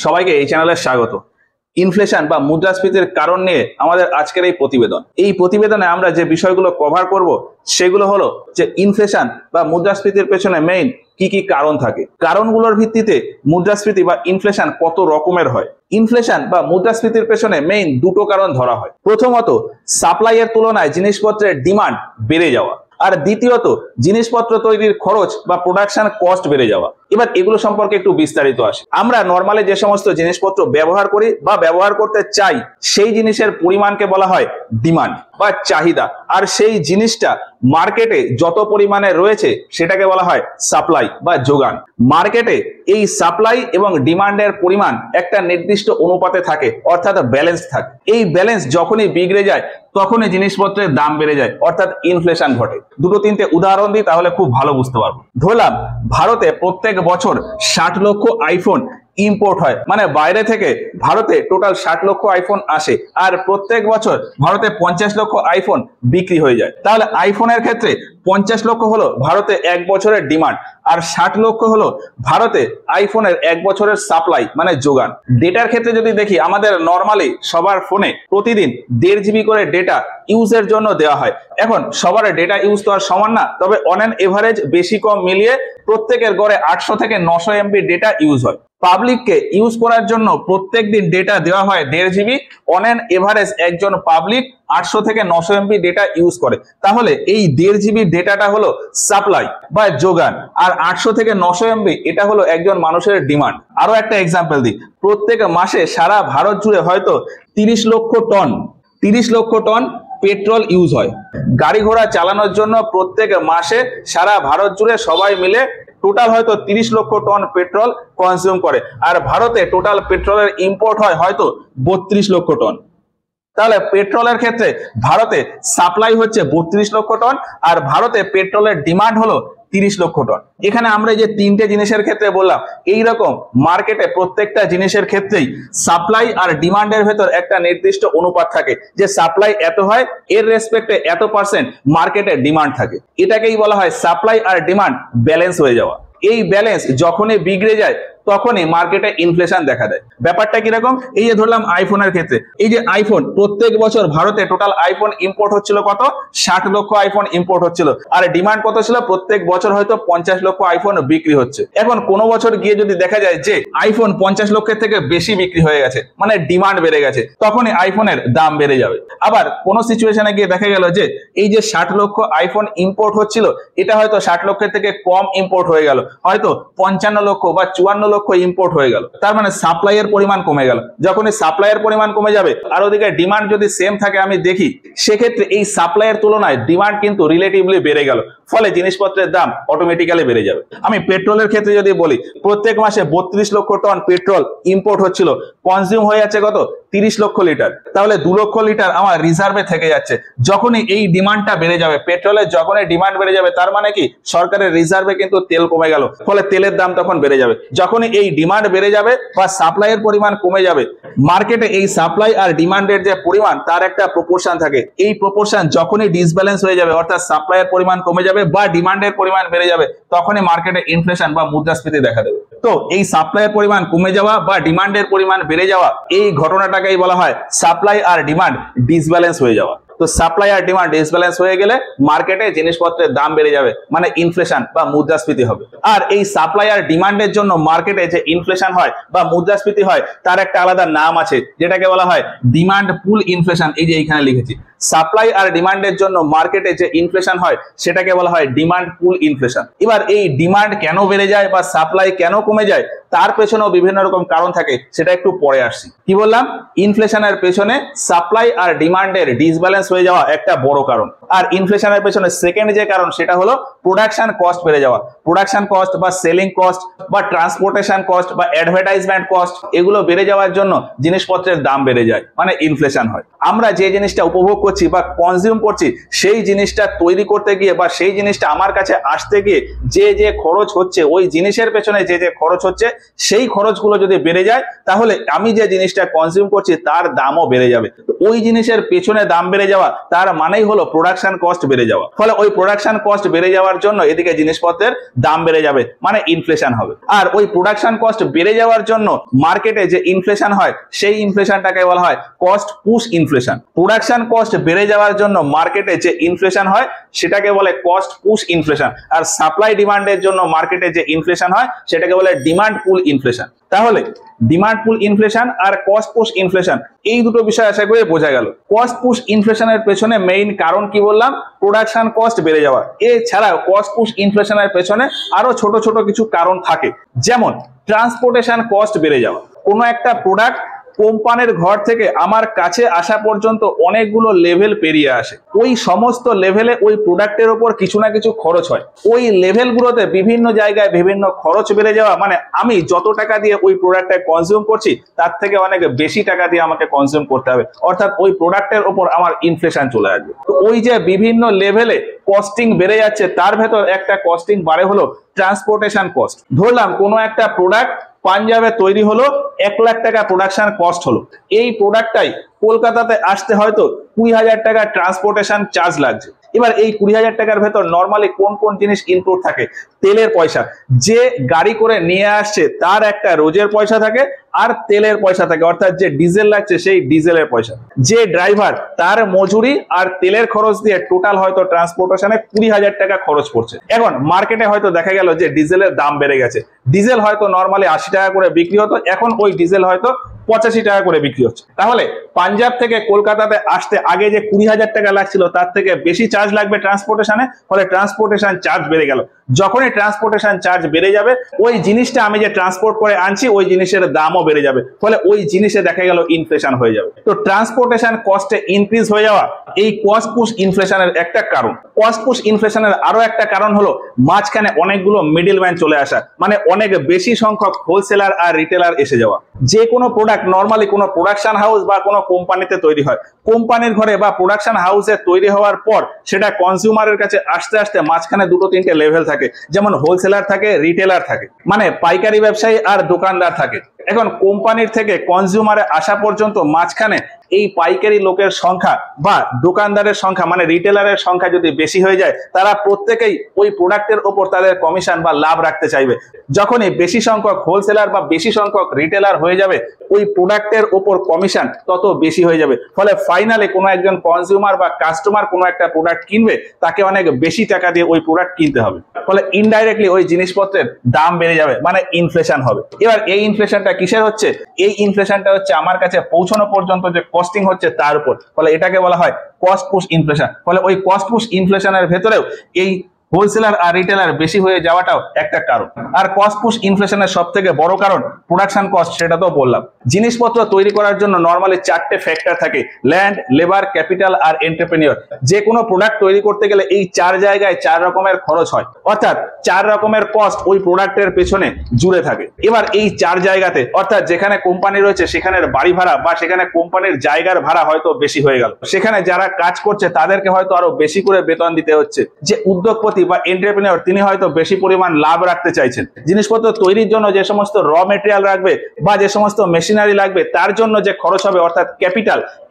সবাইকে এই চ্যানেলে স্বাগত। ইনফ্লেশন বা মুদ্রাস্ফীতির কারণ নিয়ে আমাদের আজকের এই প্রতিবেদন। এই প্রতিবেদনে আমরা যে বিষয়গুলো কভার করব সেগুলো হলো যে ইনফ্লেশন বা মুদ্রাস্ফীতির পেছনে মেইন কি কি কারণ থাকে, কারণগুলোর ভিত্তিতে মুদ্রাস্ফীতি বা ইনফ্লেশন কত রকমের হয়। ইনফ্লেশন বা মুদ্রাস্ফীতির পেছনে মেইন দুটো কারণ ধরা হয়। প্রথমত, সাপ্লাই এর তুলনায় জিনিসপত্রের ডিমান্ড বেড়ে যাওয়া, আর দ্বিতীয়ত জিনিসপত্র তৈরির খরচ বা প্রোডাকশন কস্ট বেড়ে যাওয়া। এবার এগুলো সম্পর্কে একটু বিস্তারিত আসে। আমরা নরমালি যে সমস্ত জিনিসপত্র ব্যবহার করি বা ব্যবহার করতে চাই সেই জিনিসের পরিমাণকে বলা হয় ডিমান্ড বা চাহিদা, আর সেই জিনিসটা মার্কেটে যত পরিমাণে রয়েছে সেটাকে বলা হয় সাপ্লাই বা যোগান। মার্কেটে এই সাপ্লাই এবং ডিমান্ডের পরিমাণ একটা নির্দিষ্ট অনুপাতে থাকে, অর্থাৎ ব্যালেন্স থাকে। এই ব্যালেন্স যখনই বিগড়ে যায় তখনই জিনিসপত্রের দাম বেড়ে যায়, অর্থাৎ ইনফ্লেশন ঘটে। দুটো তিনটে উদাহরণ দিই তাহলে খুব ভালো বুঝতে পারবো। ধরলাম ভারতে প্রত্যেক বছর 60 লক্ষ আইফোন ইম্পোর্ট হয়, মানে বাইরে থেকে ভারতে টোটাল 60 লক্ষ আইফোন আসে, আর প্রত্যেক বছর ভারতে 50 লক্ষ আইফোন বিক্রি হয়ে যায়। তাহলে আইফোনের ক্ষেত্রে 50 লক্ষ হলো ভারতে এক বছরের ডিমান্ড, আর 60 লক্ষ হলো ভারতে আইফোনের এক বছরের সাপ্লাই মানে যোগান। ডেটার ক্ষেত্রে যদি দেখি, আমাদের নরমালি সবার ফোনে প্রতিদিন 1.5 GB করে ডেটা ইউজের জন্য দেওয়া হয়। এখন সবার ডেটা ইউজ তো আর সমান না, তবে অন অ্যান এভারেজ বেশি কম মিলিয়ে প্রত্যেকের গড়ে 800 থেকে 900 MB ডেটা ইউজ হয়। পাবলিককে ইউজ করার জন্য প্রত্যেক দিন ডেটা দেওয়া হয় 1.5 GB। অন অ্যান এভারেজ একজন পাবলিক 800 থেকে 900 MB ডেটা ইউজ করে। তাহলে এই 1.5 GB ডেটাটা হলো সাপ্লাই বা যোগান, আর 800 থেকে 900 MB এটা হলো একজন মানুষের ডিমান্ড। আরো একটা এক্সাম্পল দিই, প্রত্যেক মাসে সারা ভারত জুড়ে হয়তো 30 লক্ষ টন পেট্রোল ইউজ হয়। গাড়ি ঘোড়া চালানোর জন্য প্রত্যেক মাসে সারা ভারত জুড়ে সবাই মিলে টোটাল হয়তো 30 লক্ষ টন পেট্রোল কনজিউম করে, আর ভারতে টোটাল পেট্রোলের ইম্পোর্ট হয় হয়তো 32 লক্ষ টন। তাহলে পেট্রোলের ক্ষেত্রে ভারতে সাপ্লাই হচ্ছে 32 লক্ষ টন, আর ভারতে পেট্রোলের ডিমান্ড হলো 30 লক্ষ টন। এখানে আমরা যে তিনটে জিনিসের ক্ষেত্রে বললাম, এই রকম মার্কেটে প্রত্যেকটা জিনিসের ক্ষেত্রেই সাপ্লাই আর ডিমান্ডের ভেতর একটা নির্দিষ্ট অনুপাত থাকে, যে সাপ্লাই এত হয় এর রেসপেক্টে এত পার্সেন্ট মার্কেটে ডিমান্ড থাকে। এটাকেই বলা হয় সাপ্লাই আর ডিমান্ড ব্যালেন্স হয়ে যাওয়া। এই ব্যালেন্স যখনই বিগড়ে যায় তখনই মার্কেটে ইনফ্লেশন দেখা দেয়। ব্যাপারটা কিরকম, এই যে ধরলাম আইফোনের ক্ষেত্রে, এই যে আইফোন প্রত্যেক বছর ভারতে টোটাল আইফোন ইম্পোর্ট হচ্ছিল কত, 60 লক্ষ আইফোন ইম্পোর্ট হচ্ছিল, আর ডিমান্ড কত ছিল, প্রত্যেক বছর হয়তো 50 লক্ষ আইফোন বিক্রি হচ্ছে। এখন কোনো বছর গিয়ে যদি দেখা যায় যে আইফোন 50 লক্ষের থেকে বেশি বিক্রি হয়ে গেছে, মানে ডিমান্ড বেড়ে গেছে, তখনই আইফোনের দাম বেড়ে যাবে। আবার কোনো সিচুয়েশনে গিয়ে দেখা গেল যে এই যে 60 লক্ষ আইফোন ইম্পোর্ট হচ্ছিল, এটা হয়তো 60 লক্ষের থেকে কম ইম্পোর্ট হয়ে গেল, হয়তো 55 লক্ষ বা 54 লক্ষ ইম্পোর্ট হয়ে গেল। তার মানে সাপ্লাই এর পরিমাণ কমে গেল। যখনই সাপ্লাই এর পরিমাণ কমে যাবে আর ওদিকে ডিমান্ড যদি সেম থাকে আমি দেখি, সেক্ষেত্রে এই সাপ্লাই এর তুলনায় ডিমান্ড কিন্তু রিলেটিভলি বেড়ে গেল, ফলে জিনিসপত্রের দাম অটোমেটিক্যালি বেড়ে যাবে। আমি পেট্রোলের ক্ষেত্রে যদি বলি, প্রত্যেক মাসে 32 লক্ষ টন পেট্রোল ইম্পোর্ট হচ্ছিল, কনজিউম হয়ে যাচ্ছে কত, 30 লক্ষ লিটার। তাহলে 2 লক্ষ লিটার আমার রিজার্ভে থেকে যাচ্ছে। যখনই এই ডিমান্ডটা বেড়ে যাবে, পেট্রোলের যখনই ডিমান্ড বেড়ে যাবে, তার মানে কি সরকারের রিজার্ভে কিন্তু তেল কমে গেল, ফলে তেলের দাম তখন বেড়ে যাবে। যখনই এই ডিমান্ড বেড়ে যাবে বা সাপ্লাই এর পরিমাণ কমে যাবে, মার্কেটে এই সাপ্লাই আর ডিমান্ডের যে পরিমাণ তার একটা প্রপোর্শন থাকে। এই প্রপোর্শন যখনই ডিসব্যালেন্স হয়ে যাবে, অর্থাৎ সাপ্লাই এর পরিমাণ কমে যাবে বা ডিমান্ডের পরিমাণ বেড়ে যাবে, তখনই মার্কেটে ইনফ্লেশন বা মুদ্রাস্ফীতি দেখা দেবে। তো এই সাপ্লাই এর পরিমাণ কমে যাওয়া বা ডিমান্ডের পরিমাণ বেড়ে যাওয়া, এই ঘটনাটাকেই বলা হয় সাপ্লাই আর ডিমান্ড ডিসব্যালেন্স হয়ে যাওয়া। তো সাপ্লাই আর ডিমান্ড ডিসব্যালেন্স হয়ে গেলে মার্কেটে জিনিসপত্রের দাম বেড়ে যাবে, মানে ইনফ্লেশন বা মুদ্রাস্ফীতি হবে। আর এই সাপ্লাই আর ডিমান্ডের জন্য মার্কেটে যে ইনফ্লেশন হয় বা মুদ্রাস্ফীতি হয়, তার একটা আলাদা নাম আছে, যেটাকে বলা হয় ডিমান্ড পুল ইনফ্লেশন। এই যে এখানে লিখেছি, সাপ্লাই আর ডিমান্ডের জন্য মার্কেটে যে ইনফ্লেশন হয় সেটাকে বলা হয় ডিমান্ড পুল ইনফ্লেশন। এবার এই ডিমান্ড কেন বেড়ে যায় বা সাপ্লাই কেন কমে যায়, তার পেছনেও বিভিন্ন রকম কারণ থাকে, সেটা একটু পরে আসছি। কি বললাম, ইনফ্লেশনের পেছনে সাপ্লাই আর ডিমান্ডের ডিসব্যালেন্স হয়ে যাওয়া একটা বড় কারণ। আর ইনফ্লেশনের পেছনে সেকেন্ড যে কারণ সেটা হলো প্রোডাকশন কস্ট বেড়ে যাওয়া। প্রোডাকশন কস্ট বা সেলিং কস্ট বা ট্রান্সপোর্টেশন কস্ট বা অ্যাডভার্টাইজমেন্ট কস্ট, এগুলো বেড়ে যাওয়ার জন্য জিনিসপত্রের দাম বেড়ে যায়, মানে ইনফ্লেশন হয়। আমরা যে জিনিসটা উপভোগ করছি বা কনজিউম করছি, সেই জিনিসটা তৈরি করতে গিয়ে বা সেই জিনিসটা আমার কাছে আসতে গিয়ে যে খরচ হচ্ছে, ওই জিনিসের পেছনে যে খরচ হচ্ছে, সেই খরচগুলো যদি বেড়ে যায়, তাহলে আমি যে জিনিসটা কনজিউম করছি তার দামও বেড়ে যাবে। তো ওই জিনিসের পেছনে দাম বেড়ে যাওয়া যাওয়া তার মানেই হলো প্রোডাকশন কস্ট বেড়ে যাওয়া। ফলে ওই প্রোডাকশন কস্ট বেড়ে যাওয়ার জন্য এদিকে জিনিসপত্রের দাম বেড়ে যাবে, মানে ইনফ্লেশন হবে। আর ওই প্রোডাকশন কস্ট বেড়ে যাওয়ার জন্য মার্কেটে যে ইনফ্লেশন হয় সেই ইনফ্লেশনটাকে বলা হয় cost push inflation. Production cost বেড়ে যাওয়ার জন্য মার্কেটে যে ইনফ্লেশন হয় সেটাকে বলে কস্ট পুশ ইনফ্লেশন। আর সাপ্লাই ডিমান্ডের জন্য মার্কেটে যে ইনফ্লেশন হয় সেটাকে বলে ডিমান্ড পুল ইনফ্লেশন। তাহলে ডিমান্ড পুল ইনফ্লেশন আর কস্ট পুশ ইনফ্লেশন এই দুটো বিষয় আশা করি বোঝা গেল। কস্ট পুশ ইনফ্লেশনের পেছনে মেইন কারণ কি বললাম? প্রোডাকশন কস্ট বেড়ে যাওয়া। এছাড়াও কস্ট পুশ ইনফ্লেশনের পেছনে আরো ছোট ছোট কিছু কারণ থাকে, যেমন ট্রান্সপোর্টেশন কস্ট বেড়ে যাওয়া। কোনো একটা প্রোডাক্ট কোম্পানির ঘর থেকে আমার কাছে আসা পর্যন্ত অনেকগুলো লেভেল পেরিয়ে আসে। ওই সমস্ত লেভেলে ওই প্রোডাক্টের উপর কিছু না কিছু খরচ হয়। ওই লেভেলগুলোতে বিভিন্ন জায়গায় বিভিন্ন খরচ বেড়ে যাওয়া, মানে আমি যত টাকা দিয়ে ওই প্রোডাক্টটা কনজিউম করছি তার থেকে অনেক বেশি টাকা দিয়ে আমাকে কনজিউম করতে হবে, অর্থাৎ ওই প্রোডাক্টের উপর আমার ইনফ্লেশন চলে আসবে। তো ওই যে বিভিন্ন লেভেলে কস্টিং বেড়ে যাচ্ছে তার ভেতর একটা কস্টিং বাড়ে হলো ট্রান্সপোর্টেশন কস্ট। ধরলাম কোনো একটা প্রোডাক্ট পাঞ্জাবে তৈরি হলো, 1 লাখ টাকা প্রোডাকশন কস্ট হলো। এই প্রোডাক্টটাই কলকাতাতে আসতে হয়তো 20,000 টাকা ট্রান্সপোর্টেশন চার্জ লাগছে। এবার এই 20,000 টাকার ভেতর নর্মালি কোন কোন জিনিস ইনক্লুড থাকে? তেলের পয়সা, যে গাড়ি করে নিয়ে আসছে তার একটা রোজের পয়সা থাকে, আর তেলের পয়সা থাকে, অর্থাৎ যে ডিজেল লাগছে সেই ডিজেলের পয়সা, যে ড্রাইভার তার মজুরি আর তেলের খরচ দিয়ে টোটাল হয়তো ট্রান্সপোর্টেশনে 20,000 টাকা খরচ পড়ছে। এখন মার্কেটে হয়তো দেখা গেল যে ডিজেলের দাম বেড়ে গেছে। ডিজেল হয়তো নর্মালি 80 টাকা করে বিক্রি হতো, এখন ওই ডিজেল হয়তো 85 টাকা করে বিক্রি হচ্ছে। তাহলে পাঞ্জাব থেকে কলকাতাতে আসতে আগে যে 20,000 টাকা লাগছিল তার থেকে বেশি চার্জ লাগবে ট্রান্সপোর্টেশনে, ফলে ট্রান্সপোর্টেশন চার্জ বেড়ে গেল। যখনই ট্রান্সপোর্টেশন চার্জ বেড়ে যাবে ওই জিনিসটা আমি যে ট্রান্সপোর্ট করে আনছি ওই জিনিসের দামও বেড়ে যাবে, ফলে ওই জিনিসে দেখা গেল ইনফ্লেশন হয়ে যাবে। তো ট্রান্সপোর্টেশন কস্টে ইনক্রিজ হয়ে যাওয়া এই কস্ট পুশ ইনফ্লেশনের একটা কারণ। কস্ট পুশ ইনফ্লেশনের আরো একটা কারণ হলো মাঝখানে অনেকগুলো মিডলম্যান চলে আসা, মানে অনেক বেশি সংখ্যক হোলসেলার আর রিটেলার এসে যাওয়া। যে কোনো প্রোডাক্ট নর্মালি কোনো প্রোডাকশন হাউস বা কোনো কোম্পানিতে তৈরি হয়, কোম্পানির ঘরে বা প্রোডাকশন হাউসে তৈরি হওয়ার পর সেটা কনজিউমারের কাছে আসতে আসতে মাঝখানে 2-3টে লেভেল থাকে, যেমন হোলসেলার থাকে, রিটেলার থাকে, মানে পাইকারি ব্যবসায়ী আর দোকানদার থাকে। এখন কোম্পানির থেকে কনজিউমারে আসা পর্যন্ত মাঝখানে এই পাইকারি লোকের সংখ্যা বা দোকানদারের সংখ্যা, মানে রিটেলারের সংখ্যা যদি বেশি হয়ে যায় তারা প্রত্যেকেই ওই প্রোডাক্টের উপর তাদের কমিশন বা লাভ রাখতে চাইবে। যখনই বেশি সংখ্যক হোলসেলার বা বেশি সংখ্যক রিটেলার হয়ে যাবে ওই প্রোডাক্টের উপর কমিশন তত বেশি হয়ে যাবে, ফলে ফাইনালি কোনো একজন কনজিউমার বা কাস্টমার কোনো একটা প্রোডাক্ট কিনবে তাকে অনেক বেশি টাকা দিয়ে ওই প্রোডাক্ট কিনতে হবে, ফলে ইনডাইরেক্টলি ওই জিনিসপত্রের দাম বেড়ে যাবে, মানে ইনফ্লেশন হবে। এবার এই ইনফ্লেশনটা কিসের হচ্ছে? এই ইনফ্লেশনটা হচ্ছে আমার কাছে পৌঁছানো পর্যন্ত যে কস্টিং হচ্ছে তার উপর, ফলে এটাকে বলা হয় কস্ট পুশ ইনফ্লেশন। ফলে ওই কস্ট পুশ ইনফ্লেশনের ভেতরেও এই হোলসেলার আর রিটেলার বেশি হয়ে যাওয়াটাও একটা কারণ। আর কস্ট পুশ ইনফ্লেশনের সব থেকে বড় কারণ প্রোডাকশন কস্ট, সেটা তো বললাম। জিনিসপত্র তৈরি করার জন্য নর্মালি 4টে ফ্যাক্টর থাকে, ল্যান্ড, লেবার, ক্যাপিটাল আর এন্টারপ্রেনিউর। যে কোনো প্রোডাক্ট তৈরি করতে গেলে এই 4 জায়গায় 4 রকমের খরচ হয়, অর্থাৎ 4 রকমের কস্ট ওই প্রোডাক্টের পেছনে জুড়ে থাকে। এবার এই 4 জায়গাতে, অর্থাৎ যেখানে কোম্পানি রয়েছে সেখানের বাড়ি ভাড়া বা সেখানে কোম্পানির জায়গার ভাড়া হয়তো বেশি হয়ে গেল, সেখানে যারা কাজ করছে তাদেরকে হয়তো আরো বেশি করে বেতন দিতে হচ্ছে, যে উদ্যোগপতি বা এন্টারপ্রেনিউর তিনি হয়তো বেশি পরিমাণ লাভ রাখতে চাইছেন। জিনিসপত্র তৈরির জন্য যে সমস্ত র মেটেরিয়াল রাখবে বা যে সমস্ত মেশিনারি লাগবে তার জন্য যে খরচ হবে, অর্থাৎ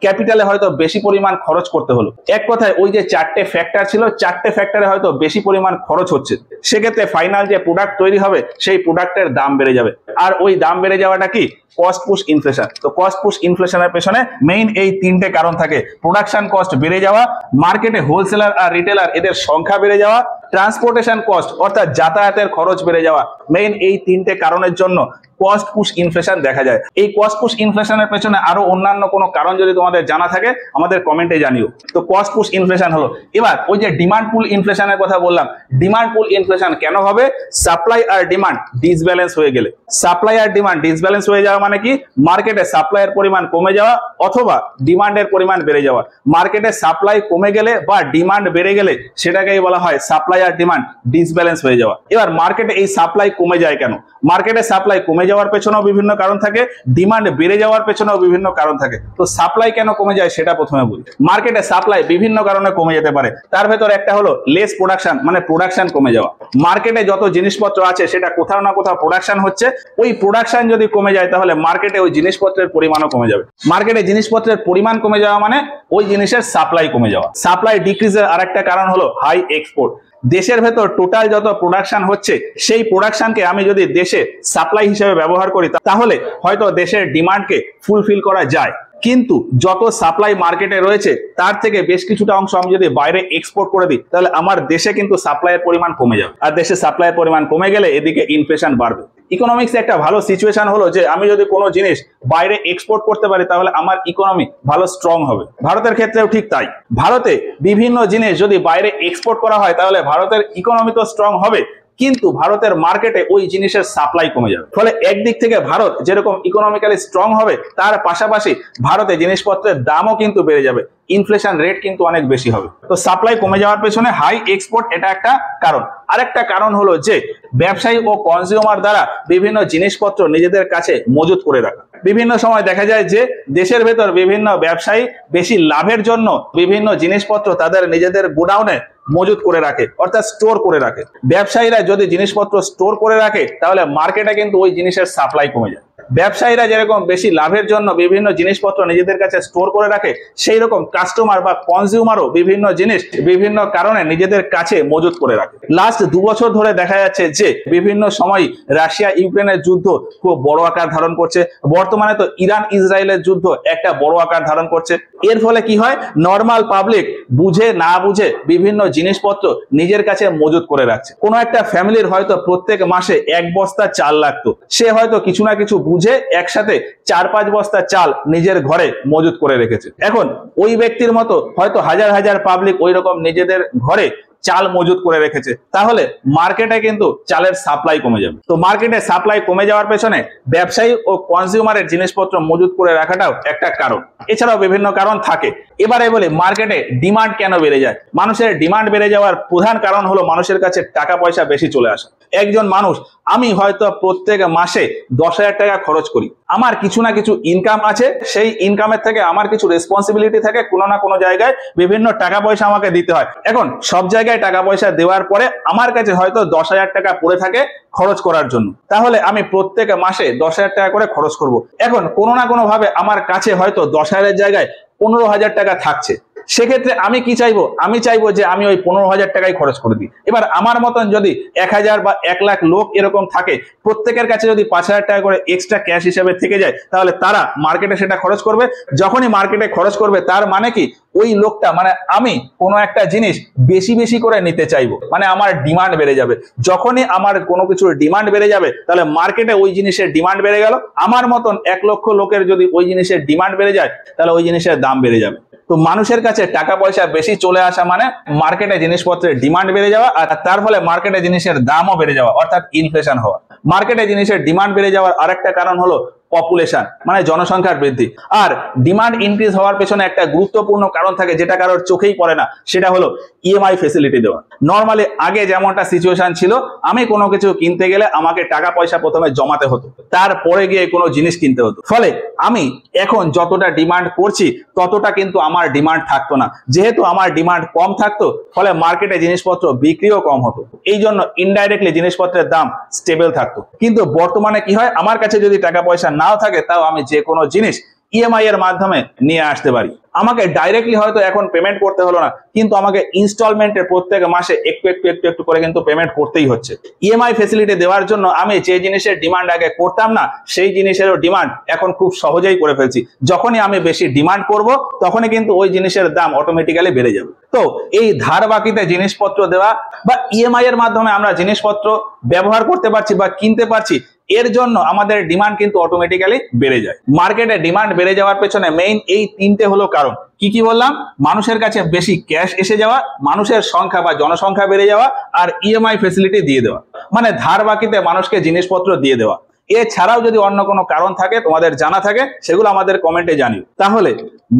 ক্যাপিটালে হয়তো বেশি পরিমাণ খরচ করতে হলো। এক কথায় ওই যে 4টে ফ্যাক্টর ছিল, 4টে ফ্যাক্টরে হয়তো বেশি পরিমাণ খরচ হচ্ছে, সেক্ষেত্রে ফাইনাল যে প্রোডাক্ট তৈরি হবে সেই প্রোডাক্টের দাম বেড়ে যাবে। আর ওই দাম বেড়ে যাওয়াটা কি? Cost push inflation. তো কস্ট পুশ ইনফ্লেশনের পেছনে মেইন এই 3টে কারণ থাকে। প্রোডাকশন কস্ট বেড়ে যাওয়া, মার্কেটে হোলসেলার আর রিটেলার এদের সংখ্যা বেড়ে যাওয়া, ট্রান্সপোর্টেশন কস্ট অর্থাৎ যাতায়াতের খরচ বেড়ে যাওয়া। মেইন এই 3টে কারণের জন্য কস্ট পুশ ইনফ্লেশন দেখা যায়। এই কস্ট পুশ ইনফ্লেশনের পেছনে আরো অন্যান্য কোনো কারণ যদি তোমাদের জানা থাকে আমাদের কমেন্টে জানিও। তো কস্ট পুশ ইনফ্লেশন হলো। এবার ওই যে ডিমান্ড পুল ইনফ্লেশনের কথা বললাম, ডিমান্ড পুল ইনফ্লেশন কেন হবে? সাপ্লাই আর ডিমান্ড ডিসব্যালেন্স হয়ে গেলে। সাপ্লাই আর ডিমান্ড ডিসব্যালেন্স হয়ে যাওয়া মানে কি? মার্কেটে সাপ্লাইয়ের পরিমাণ কমে যাওয়া অথবা ডিমান্ডের পরিমাণ বেড়ে যাওয়া। মার্কেটে সাপ্লাই কমে গেলে বা ডিমান্ড বেড়ে গেলে সেটাকেই বলা হয় সাপ্লাই আর ডিমান্ড ডিসব্যালেন্স হয়ে যাওয়া। এবার মার্কেটে এই সাপ্লাই কমে যায় কেন? মার্কেটে সাপ্লাই কমে যাওয়ার পেছনেও বিভিন্ন কারণ থাকে, ডিমান্ড বেড়ে যাওয়ার পেছনেও বিভিন্ন কারণ থাকে। তো সাপ্লাই কেন কমে যায় সেটা প্রথমে বলি। মার্কেটে সাপ্লাই বিভিন্ন কারণে কমে যেতে পারে, তার ভেতর একটা হলো লেস প্রোডাকশন, মানে প্রোডাকশন কমে যাওয়া। মার্কেটে যত জিনিসপত্র আছে সেটা কোথাও না কোথাও প্রোডাকশন হচ্ছে, ওই প্রোডাকশন যদি কমে যায় তাহলে মার্কেটে ওই জিনিসপত্রের পরিমাণও কমে যাবে। মার্কেটে জিনিসপত্রের পরিমাণ কমে যাওয়া মানে ওই জিনিসের সাপ্লাই কমে যাওয়া। সাপ্লাই ডিক্রিজের আরেকটা কারণ হলো হাই এক্সপোর্ট। দেশের ভেতর টোটাল যত প্রোডাকশন হচ্ছে সেই প্রোডাকশনকে আমি যদি দেশে সাপ্লাই হিসেবে ব্যবহার করি তাহলে হয়তো দেশের ডিমান্ডকে ফুলফিল করা যায়, কিন্তু যত সাপ্লাই মার্কেটে রয়েছে তার থেকে বেশ কিছুটা অংশ আমি যদি বাইরে এক্সপোর্ট করে দিই তাহলে আমার দেশে কিন্তু সাপ্লাইয়ের পরিমাণ কমে যাবে, আর দেশে সাপ্লাইয়ের পরিমাণ কমে গেলে এদিকে ইনফ্লেশন বাড়বে। ইকোনমিক্সে একটা ভালো সিচুয়েশন হলো যে আমি যদি কোনো জিনিস বাইরে এক্সপোর্ট করতে পারি তাহলে আমার ইকোনমি ভালো স্ট্রং হবে। ভারতের ক্ষেত্রেও ঠিক তাই। ভারতে বিভিন্ন জিনিস যদি বাইরে এক্সপোর্ট করা হয় তাহলে ভারতের ইকোনমি তো স্ট্রং হবে, কিন্তু ভারতের মার্কেটে ওই জিনিসের সাপ্লাই কমে যাবে। ফলে একদিক থেকে ভারত যেরকম ইকোনমিক্যালি স্ট্রং হবে, তার পাশাপাশি ভারতে জিনিসপত্রের দামও কিন্তু বেড়ে যাবে, ইনফ্লেশন রেট কিন্তু অনেক বেশি হবে। তো সাপ্লাই কমে যাওয়ার পেছনে হাই এক্সপোর্ট এটা একটা কারণ। আরেকটা কারণ হলো যে ব্যবসায়ী ও কনজিউমার দ্বারা বিভিন্ন জিনিসপত্র নিজেদের কাছে মজুত করে রাখা। বিভিন্ন সময় দেখা যায় যে দেশের ভেতর বিভিন্ন ব্যবসায়ী বেশি লাভের জন্য বিভিন্ন জিনিসপত্র তাদের নিজেদের গোডাউনে মজুত করে রাখে, অর্থাৎ স্টোর করে রাখে। ব্যবসায়ীরা যদি জিনিসপত্র স্টোর করে রাখে তাহলে মার্কেটে কিন্তু ওই জিনিসের সাপ্লাই কমে যায়। ব্যবসায়ীরা যেরকম বেশি লাভের জন্য বিভিন্ন জিনিসপত্র নিজেদের কাছে স্টোর করে রাখে, সেই রকম কাস্টমার বা কনজিউমারও বিভিন্ন জিনিস বিভিন্ন কারণে নিজেদের কাছে মজুত করে রাখে। লাস্ট 2 বছর ধরে দেখা যাচ্ছে যে বিভিন্ন সময় রাশিয়া ইউক্রেনের যুদ্ধ খুব বড় আকার ধারণ করছে, বর্তমানে তো ইরান ইসরায়েলের যুদ্ধ একটা বড় আকার ধারণ করছে। এর ফলে কি হয়, নর্মাল পাবলিক বুঝে না বুঝে বিভিন্ন জিনিসপত্র নিজের কাছে মজুত করে রাখছে। কোনো একটা ফ্যামিলির হয়তো প্রত্যেক মাসে 1 বস্তা চাল লাগতো, সে হয়তো কিছু না কিছু বুঝে একসাথে 4-5 বস্তা চাল নিজের ঘরে মজুত করে রেখেছে। এখন ওই ব্যক্তির মতো হয়তো হাজার হাজার পাবলিক ওই রকম নিজেদের ঘরে চাল মজুত করে রেখেছে, তাহলে মার্কেটে কিন্তু চালের সাপ্লাই কমে যাবে। তো মার্কেটে সাপ্লাই কমে যাওয়ার পেছনে ব্যবসায়ী ও কনজিউমারের জিনিসপত্র মজুত করে রাখাটাও একটা কারণ। এছাড়াও বিভিন্ন কারণ থাকে। এবারে বলি মার্কেটে ডিমান্ড কেন বেড়ে যায়। মানুষের ডিমান্ড বেড়ে যাওয়ার প্রধান কারণ হলো মানুষের কাছে টাকা পয়সা বেশি চলে আসা। একজন মানুষ, আমি হয়তো প্রত্যেক মাসে 10,000 টাকা খরচ করি, আমার কিছু না কিছু ইনকাম আছে, সেই ইনকামের থেকে আমার কিছু রেসপন্সিবিলিটি থাকে, কোনো না কোনো জায়গায় বিভিন্ন টাকা পয়সা আমাকে দিতে হয়। এখন সব জায়গায় টাকা পয়সা দেওয়ার পরে আমার কাছে হয়তো 10,000 টাকা পড়ে থাকে খরচ করার জন্য, তাহলে আমি প্রত্যেক মাসে 10,000 টাকা করে খরচ করব। এখন কোনো না কোনো ভাবে আমার কাছে হয়তো 10,000 জায়গায় 15,000 টাকা থাকছে, সেক্ষেত্রে আমি কি চাইবো, আমি চাইবো যে আমি ওই 15,000 টাকাই খরচ করে দিই। এবার আমার মতন যদি 1,000 বা 1 লাখ লোক এরকম থাকে, প্রত্যেকের কাছে যদি 5,000 টাকা করে এক্সট্রা ক্যাশ হিসেবে থেকে যায়, তাহলে তারা মার্কেটে সেটা খরচ করবে। যখনই মার্কেটে খরচ করবে তার মানে কি, ওই লোকটা মানে আমি কোনো একটা জিনিস বেশি বেশি করে নিতে চাইবো, মানে আমার ডিমান্ড বেড়ে যাবে। যখনই আমার কোনো কিছুর ডিমান্ড বেড়ে যাবে তাহলে মার্কেটে ওই জিনিসের ডিমান্ড বেড়ে গেল। আমার মতন 1 লক্ষ লোকের যদি ওই জিনিসের ডিমান্ড বেড়ে যায় তাহলে ওই জিনিসের দাম বেড়ে যাবে। তো মানুষের কাছে টাকা পয়সা বেশি চলে আসা মানে মার্কেটে জিনিসপত্রের ডিমান্ড বেড়ে যাওয়া, আর তার ফলে মার্কেটে জিনিসের দামও বেড়ে যাওয়া, অর্থাৎ ইনফ্লেশন হওয়া। মার্কেটে জিনিসের ডিমান্ড বেড়ে যাওয়ার আরেকটা কারণ হলো পপুলেশন, মানে জনসংখ্যার বৃদ্ধি। আর ডিমান্ড ইনক্রিজ হওয়ার পেছনে একটা গুরুত্বপূর্ণ কারণ থাকে যেটা কারোর চোখেই পড়ে না, সেটা হলো ইএমআই ফেসিলিটি দেওয়া। নর্মালি আগে যেমনটা সিচুয়েশন ছিল, আমি কোনো কিছু কিনতে গেলে আমাকে টাকা পয়সা প্রথমে জমাতে হতো, তারপরে গিয়ে কোনো জিনিস কিনতে হতো। ফলে আমি এখন যতটা ডিমান্ড করছি ততটা কিন্তু আমার ডিমান্ড থাকতো না। যেহেতু আমার ডিমান্ড কম থাকতো, ফলে মার্কেটে জিনিসপত্র বিক্রিও কম হতো। এই জন্য ইনডাইরেক্টলি জিনিসপত্রের দাম স্টেবল থাকতো। কিন্তু বর্তমানে কি হয়, আমার কাছে যদি টাকা পয়সা নাও থাকে, তাও আমি যে কোনো জিনিস ইএমআই এর মাধ্যমে নিয়ে আসতে পারি। আমাকে ডাইরেক্টলি হয়তো এখন পেমেন্ট করতে হলো না, কিন্তু আমাকে ইনস্টলমেন্টে প্রত্যেক মাসে একটু একটু একটু একটু করে কিন্তু পেমেন্ট করতেই হচ্ছে। ইএমআই ফেসিলিটি দেওয়ার জন্য আমি যে জিনিসের ডিমান্ড আগে করতাম না, সেই জিনিসেরও ডিমান্ড এখন খুব সহজেই করে ফেলছি। যখনই আমি বেশি ডিমান্ড করব, তখনই কিন্তু ওই জিনিসের দাম অটোমেটিক্যালি বেড়ে যাবে। তো এই ধার বাকিতে জিনিসপত্র দেওয়া বা ইএমআই এর মাধ্যমে আমরা জিনিসপত্র ব্যবহার করতে পারছি বা কিনতে পারছি, এর জন্য আমাদের ডিমান্ড কিন্তু অটোমেটিক্যালি বেড়ে যায়। মার্কেটে ডিমান্ড বেড়ে যাওয়ার পেছনে মেইন এই 3টে হলো কারণ। কি কি বললাম? মানুষের কাছে বেশি ক্যাশ এসে যাওয়া, মানুষের সংখ্যা বা জনসংখ্যা বেড়ে যাওয়া, আর ইএমআই ফেসিলিটি দিয়ে দেওয়া, মানে ধার বাকিতে মানুষকে জিনিসপত্র দিয়ে দেওয়া। এছাড়াও যদি অন্য কোনো কারণ থাকে, তোমাদের জানা থাকে, সেগুলো আমাদের কমেন্টে জানিও। তাহলে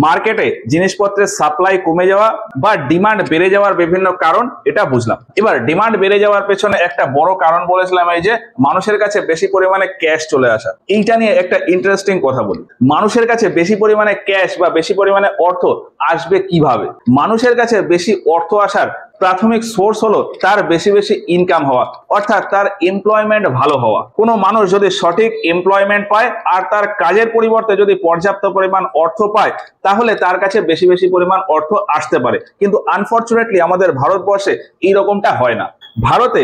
মার্কেটে জিনিসপত্রের সাপ্লাই কমে যাওয়া বা ডিমান্ড বেড়ে যাওয়ার বিভিন্ন কারণ এটা বুঝলাম। এবার ডিমান্ড বেড়ে যাওয়ার পেছনে একটা বড় কারণ বলেছিলাম এই যে মানুষের কাছে বেশি পরিমাণে ক্যাশ চলে আসা। এইটা নিয়ে একটা ইন্টারেস্টিং কথা বলি। মানুষের কাছে বেশি পরিমাণে ক্যাশ বা বেশি পরিমাণে অর্থ আসবে কিভাবে? মানুষের কাছে বেশি অর্থ আসার প্রাথমিক সোর্স হলো তার বেশি বেশি ইনকাম হওয়া, অর্থাৎ তার এমপ্লয়মেন্ট ভালো হওয়া। কোনো মানুষ যদি সঠিক এমপ্লয়মেন্ট পায় আর তার কাজের পরিবর্তে যদি পর্যাপ্ত পরিমাণ অর্থ পায়, তাহলে তার কাছে বেশি বেশি পরিমাণ অর্থ আসতে পারে। কিন্তু আনফরচুনেটলি আমাদের ভারতবর্ষে এইরকমটা হয় না। ভারতে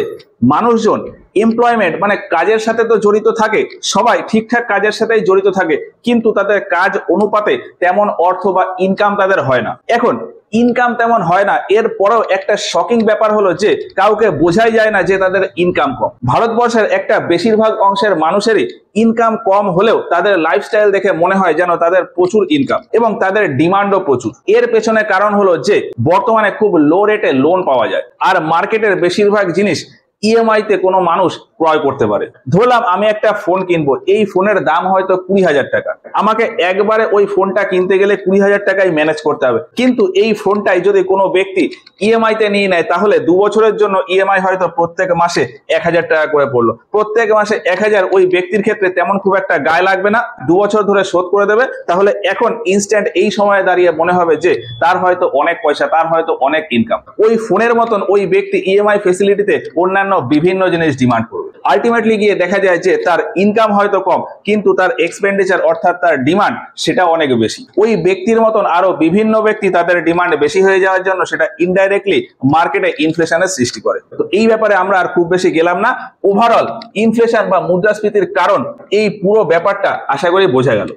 মানুষজন এমপ্লয়মেন্ট মানে কাজের সাথে তো জড়িত থাকে, সবাই ঠিকঠাক কাজের সাথেই জড়িত থাকে, কিন্তু তাদের কাজ অনুপাতে তেমন অর্থ বা ইনকাম তাদের হয় না। এখন ইনকাম তেমন হয় না, এরপরেও একটা শকিং ব্যাপার হলো যে কাউকে বোঝাই যায় না যে তাদের ইনকাম কম। ভারতবর্ষের একটা বেশিরভাগ অংশের মানুষেরই ইনকাম কম হলেও তাদের লাইফস্টাইল দেখে মনে হয় যেন তাদের প্রচুর ইনকাম এবং তাদের ডিমান্ডও প্রচুর। এর পেছনে কারণ হলো যে বর্তমানে খুব লো রেটে লোন পাওয়া যায়, আর মার্কেটের বেশিরভাগ জিনিস ইএমআই তে কোনো মানুষ ক্রয় করতে পারে। ধরলাম আমি একটা ফোন কিনবো, এই ফোনের দাম হয়তো 20,000 টাকা। আমাকে একবারে ওই ফোনটা কিনতে গেলে 20,000 টাকাই ম্যানেজ করতে হবে, কিন্তু এই ফোনটাই যদি কোনো ব্যক্তি ইএমআই তে নিয়ে নেয়, তাহলে 2 বছরের জন্য ইএমআই হয়তো প্রত্যেক মাসে 1,000 টাকা করে পড়লো। প্রত্যেক মাসে 1,000 ওই ব্যক্তির ক্ষেত্রে তেমন খুব একটা গায়ে লাগবে না, 2 বছর ধরে শোধ করে দেবে। তাহলে এখন ইনস্ট্যান্ট এই সময়ে দাঁড়িয়ে মনে হবে যে তার হয়তো অনেক পয়সা, তার হয়তো অনেক ইনকাম। ওই ফোনের মতন ওই ব্যক্তি ইএমআই ফেসিলিটিতে অন্যান্য বিভিন্ন জিনিস ডিমান্ড করবে। আলটিমেটলি গিয়ে দেখা যায় যে তার ইনকাম হয়তো কম, কিন্তু তার এক্সপেন্ডিচার অর্থাৎ তার ডিমান্ড সেটা অনেক বেশি। ওই ব্যক্তির মতন আরো বিভিন্ন ব্যক্তি তাদের ডিমান্ড বেশি হয়ে যাওয়ার জন্য সেটা ইনডাইরেক্টলি মার্কেটে ইনফ্লেশনের সৃষ্টি করে। তো এই ব্যাপারে আমরা আর খুব বেশি গেলাম না। ওভারঅল ইনফ্লেশন বা মুদ্রাস্ফীতির কারণ এই পুরো ব্যাপারটা আশা করি বোঝা গেল।